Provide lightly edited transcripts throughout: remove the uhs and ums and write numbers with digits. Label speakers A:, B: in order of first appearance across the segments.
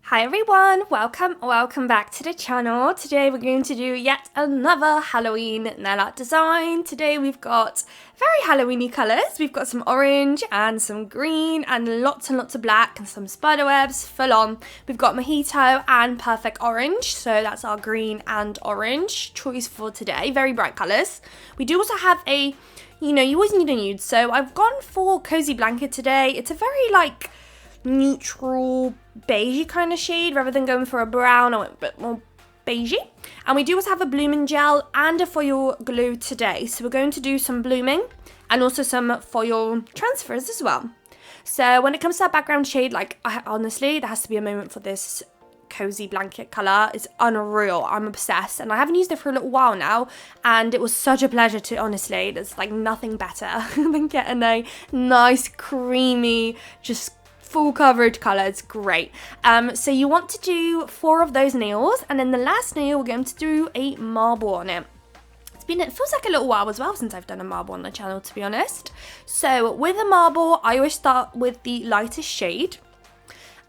A: Hi everyone, welcome back to the channel. Today we're going to do yet another Halloween nail art design. Today we've got very Halloweeny colours. We've got some orange and some green and lots of black and some spider webs, full on. We've got mojito and perfect orange, so that's our green and orange choice for today. Very bright colours. We do also have a, you always need a nude, so I've gone for cozy blanket today. It's a very neutral beigey kind of shade rather than going for a brown. I went a bit more beigey. And we do also have a blooming gel and a foil glue today, so we're going to do some blooming and also some foil transfers as well. So when it comes to that background shade, honestly, there has to be a moment for this cozy blanket colour. It's unreal. I'm obsessed, and I haven't used it for a little while now, and it was such a pleasure to, honestly, there's nothing better than getting a nice creamy, just full coverage colour. It's great. So you want to do 4 of those nails, and then the last nail we're going to do a marble on it. It feels like a little while as well since I've done a marble on the channel, to be honest. So with a marble, I always start with the lightest shade,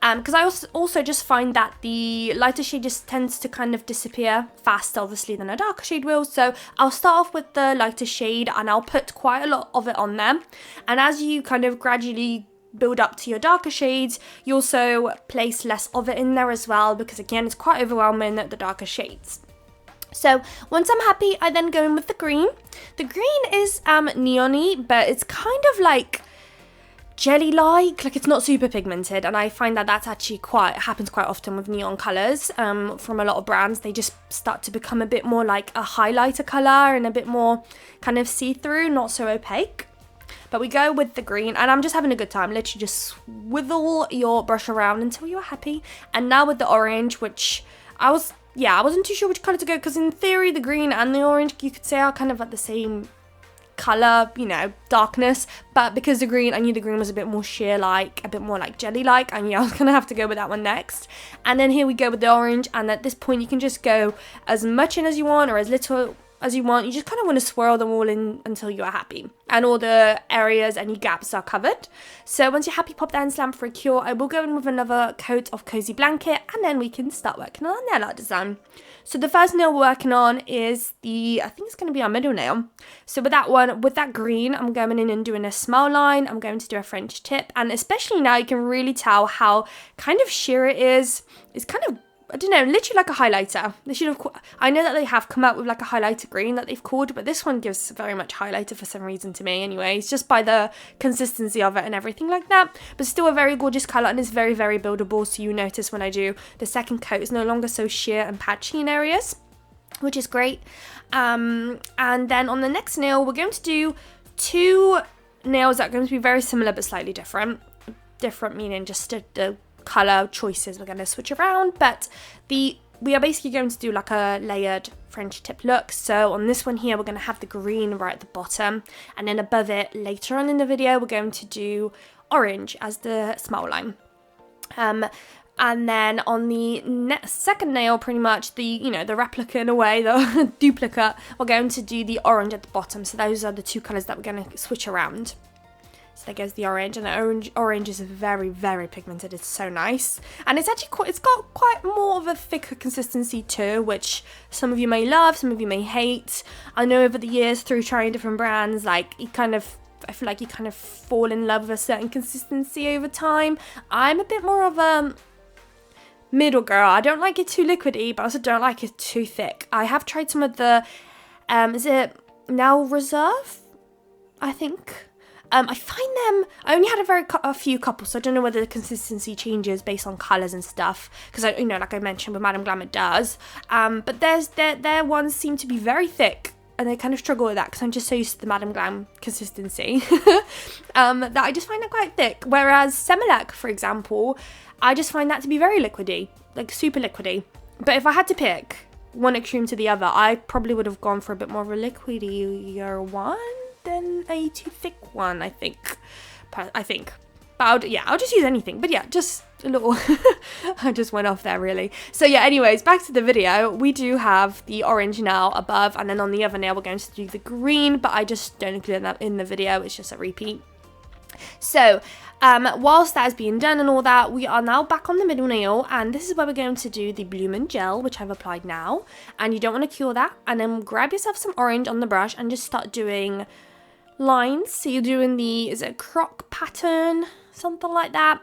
A: because I also just find that the lighter shade just tends to kind of disappear faster, obviously, than a darker shade will. So I'll start off with the lighter shade, and I'll put quite a lot of it on there. And as you kind of gradually build up to your darker shades, you also place less of it in there as well, because again, it's quite overwhelming at the darker shades. So once I'm happy, I then go in with the green. The green is neon-y, but it's kind of like jelly-like, it's not super pigmented, and I find that that's actually happens quite often with neon colours from a lot of brands. They just start to become a bit more like a highlighter colour and a bit more kind of see-through, not so opaque. But we go with the green, and I'm just having a good time. Literally just swivel your brush around until you're happy. And now with the orange, which I wasn't too sure which colour to go, because in theory the green and the orange, you could say, are kind of at the same colour, darkness. But because the green, I knew the green was a bit more sheer-like, a bit more like jelly-like, and I was going to have to go with that one next. And then here we go with the orange, and at this point you can just go as much in as you want or as little as you want. You just kind of want to swirl them all in until you are happy and all the areas, any gaps are covered. So once you're happy, pop that in Slam for a cure. I will go in with another coat of cozy blanket, and then we can start working on our nail art design. So the first nail we're working on is I think it's going to be our middle nail. So with that one, with that green, I'm going in and doing a smile line. I'm going to do a French tip, and especially now you can really tell how kind of sheer it is. It's kind of, I don't know, literally like a highlighter. They should have. I know that they have come out with like a highlighter green that they've called, but this one gives very much highlighter for some reason to me. Anyway, it's just by the consistency of it and everything like that. But still a very gorgeous color, and it's very, very buildable. So you notice when I do the second coat, it's no longer so sheer and patchy in areas, which is great. And then on the next nail, we're going to do 2 nails that are going to be very similar but slightly different. Different meaning just the color choices we're going to switch around, but we are basically going to do like a layered French tip look. So on this one here, we're going to have the green right at the bottom, and then above it later on in the video we're going to do orange as the smile line. And then on the second nail, pretty much the replica in a way, the duplicate, we're going to do the orange at the bottom. So those are the 2 colors that we're going to switch around. So there goes the orange, and the orange is very, very pigmented. It's so nice, and it's actually it's got quite more of a thicker consistency too, which some of you may love, some of you may hate. I know over the years through trying different brands, I feel like you kind of fall in love with a certain consistency over time. I'm a bit more of a middle girl. I don't like it too liquidy, but I also don't like it too thick. I have tried some of the, is it Now Reserve? I think. I find them, I only had a few couples, so I don't know whether the consistency changes based on colours and stuff, because like I mentioned with Madam Glam it does, but their ones seem to be very thick, and I kind of struggle with that because I'm just so used to the Madam Glam consistency that I just find it quite thick, whereas Semilac, for example, I just find that to be very liquidy, like super liquidy. But if I had to pick one extreme to the other, I probably would have gone for a bit more of a liquidier one than a too thick one, I think. But I'll just use anything. But yeah, just a little I just went off there really. So yeah, anyways, back to the video. We do have the orange now above, and then on the other nail we're going to do the green, but I just don't include that in the video. It's just a repeat. So whilst that is being done and all that, we are now back on the middle nail, and this is where we're going to do the Bloom Gel, which I've applied now. And you don't want to cure that, and then grab yourself some orange on the brush and just start doing lines. So you're doing the, is it a Croc pattern, something like that.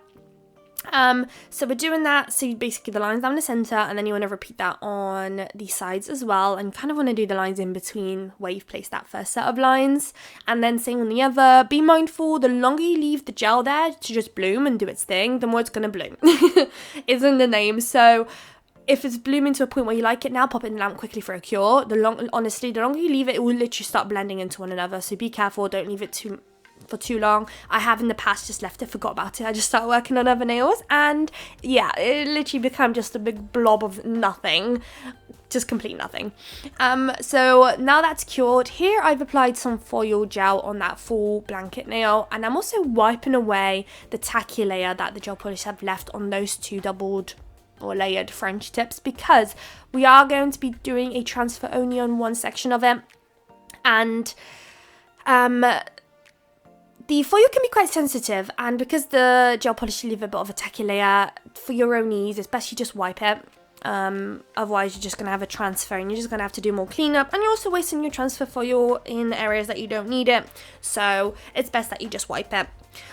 A: So we're doing that, so basically the lines down the center, and then you want to repeat that on the sides as well, and kind of want to do the lines in between where you've placed that first set of lines, and then same on the other. Be mindful, the longer you leave the gel there to just bloom and do its thing, the more it's going to bloom. It's in the name. So if it's blooming to a point where you like it now, pop it in the lamp quickly for a cure. Honestly, the longer you leave it, it will literally start blending into one another, so be careful, don't leave it for too long. I have in the past just left it, forgot about it. I just started working on other nails, and yeah, it literally became just a big blob of nothing, just complete nothing. So now that's cured. Here I've applied some foil gel on that full blanket nail, and I'm also wiping away the tacky layer that the gel polish have left on those two doubled or layered French tips, because we are going to be doing a transfer only on one section of it, and the foil can be quite sensitive, and because the gel polish leave a bit of a tacky layer, for your own ease, it's best you just wipe it. Otherwise you're just going to have a transfer, and you're just going to have to do more cleanup, and you're also wasting your transfer foil in areas that you don't need it, so it's best that you just wipe it.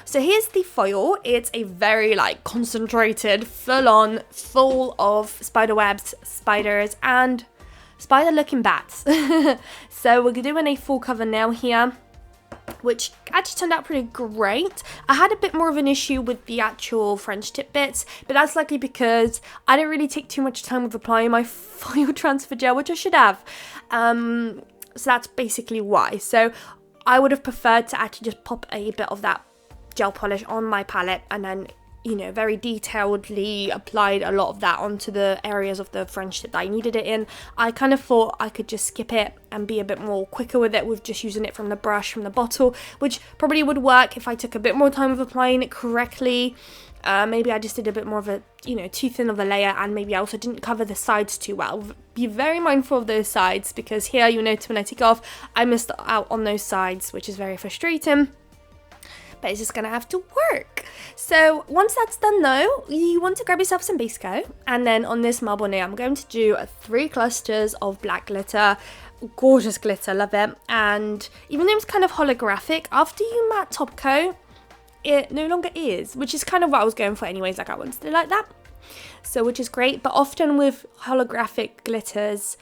A: So here's the foil. It's a very concentrated, full of spider webs, spiders, and spider looking bats. So we're doing a full cover nail here, which actually turned out pretty great. I had a bit more of an issue with the actual French tip bits, but that's likely because I didn't really take too much time with applying my foil transfer gel, which I should have. So that's basically why. So I would have preferred to actually just pop a bit of that gel polish on my palette, and then, you know, very detailedly applied a lot of that onto the areas of the French tip that I needed it in. I kind of thought I could just skip it and be a bit more quicker with it, with just using it from the brush, from the bottle, which probably would work if I took a bit more time with applying it correctly. Maybe I just did a bit more of a, too thin of a layer, and maybe I also didn't cover the sides too well. Be very mindful of those sides, because here, you notice when I take it off, I missed out on those sides, which is very frustrating. But it's just gonna have to work. So once that's done though, you want to grab yourself some base coat, and then on this marble nail I'm going to do 3 clusters of black glitter. Gorgeous glitter, love it. And even though it's kind of holographic, after you matte top coat, it no longer is, which is kind of what I was going for anyways. I wanted it like that, so which is great. But often with holographic glitters,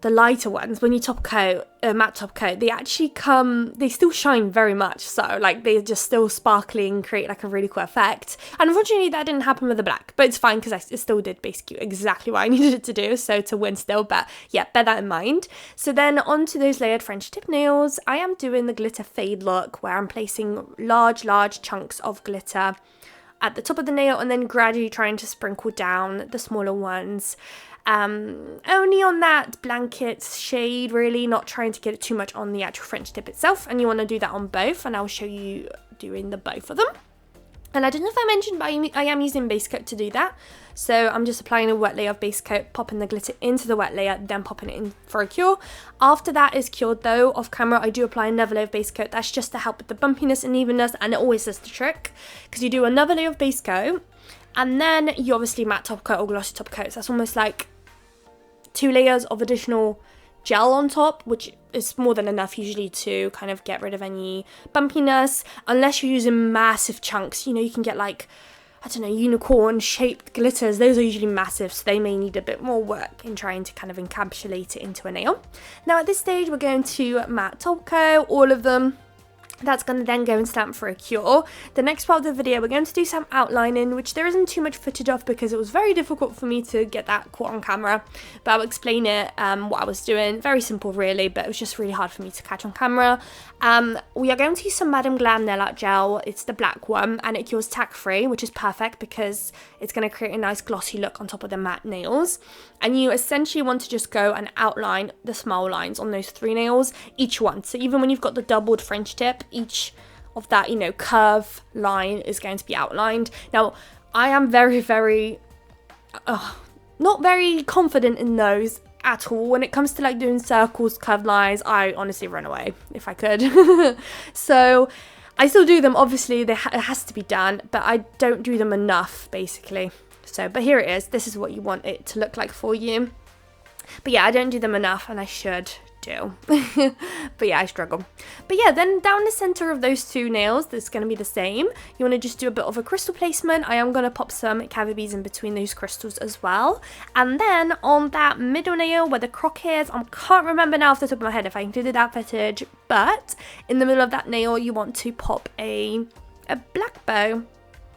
A: the lighter ones, when you top coat, matte top coat, they still shine very much, so they're just still sparkly and create a really cool effect. And unfortunately that didn't happen with the black, but it's fine, because it still did basically exactly what I needed it to do, so to win still. But yeah, bear that in mind. So then onto those layered French tip nails, I am doing the glitter fade look, where I'm placing large chunks of glitter at the top of the nail, and then gradually trying to sprinkle down the smaller ones. Only on that blanket shade, really, not trying to get it too much on the actual French tip itself, and you want to do that on both, and I'll show you doing the both of them. And I don't know if I mentioned, but I am using base coat to do that. So I'm just applying a wet layer of base coat, popping the glitter into the wet layer, then popping it in for a cure. After that is cured though, off camera, I do apply another layer of base coat. That's just to help with the bumpiness and evenness, and it always does the trick, because you do another layer of base coat, and then you obviously matte top coat or glossy top coat. So that's almost like 2 layers of additional gel on top, which is more than enough usually to kind of get rid of any bumpiness, unless you're using massive chunks. You can get unicorn shaped glitters. Those are usually massive, so they may need a bit more work in trying to kind of encapsulate it into a nail. Now at this stage we're going to matte top coat all of them. That's going to then go and stamp for a cure. The next part of the video, we're going to do some outlining, which there isn't too much footage of because it was very difficult for me to get that caught on camera. But I'll explain it, what I was doing. Very simple really, but it was just really hard for me to catch on camera. We are going to use some Madam Glam nail art gel. It's the black one, and it cures tack free, which is perfect because it's going to create a nice glossy look on top of the matte nails. And you essentially want to just go and outline the small lines on those 3 nails, each one. So even when you've got the doubled French tip, each of that, curve line is going to be outlined. Now, I am very, not very confident in those at all. When it comes to doing circles, curved lines, I honestly run away if I could. So I still do them, obviously, it has to be done, but I don't do them enough, basically. So, but here it is. This is what you want it to look like for you. But yeah, I don't do them enough, and I should do. But yeah, I struggle. But yeah, then down the center of those two nails, that's going to be the same. You want to just do a bit of a crystal placement. I am going to pop some cavi beads in between those crystals as well. And then on that middle nail where the croc is, I can't remember now off the top of my head if I included that footage, but in the middle of that nail, you want to pop a black bow.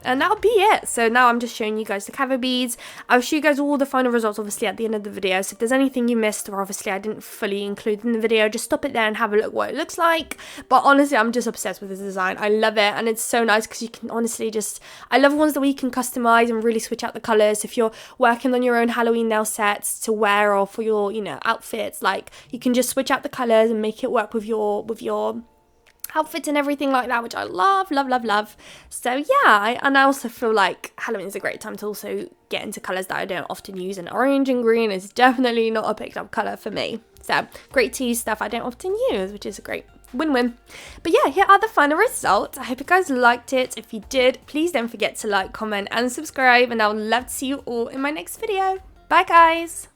A: And that'll be it. So now I'm just showing you guys the cavi beads. I'll show you guys all the final results obviously at the end of the video. So if there's anything you missed or obviously I didn't fully include in the video, just stop it there and have a look what it looks like. But honestly, I'm just obsessed with this design. I love it, and it's so nice because you can honestly just, I love ones that we can customize and really switch out the colors. If you're working on your own Halloween nail sets to wear or for your, you know, outfits, like you can just switch out the colors and make it work with your outfits and everything like that, which I love. So yeah, and I also feel like Halloween is a great time to also get into colours that I don't often use, and orange and green is definitely not a picked up colour for me. So great to use stuff I don't often use, which is a great win-win. But yeah, here are the final results. I hope you guys liked it. If you did, please don't forget to like, comment and subscribe, and I would love to see you all in my next video. Bye guys!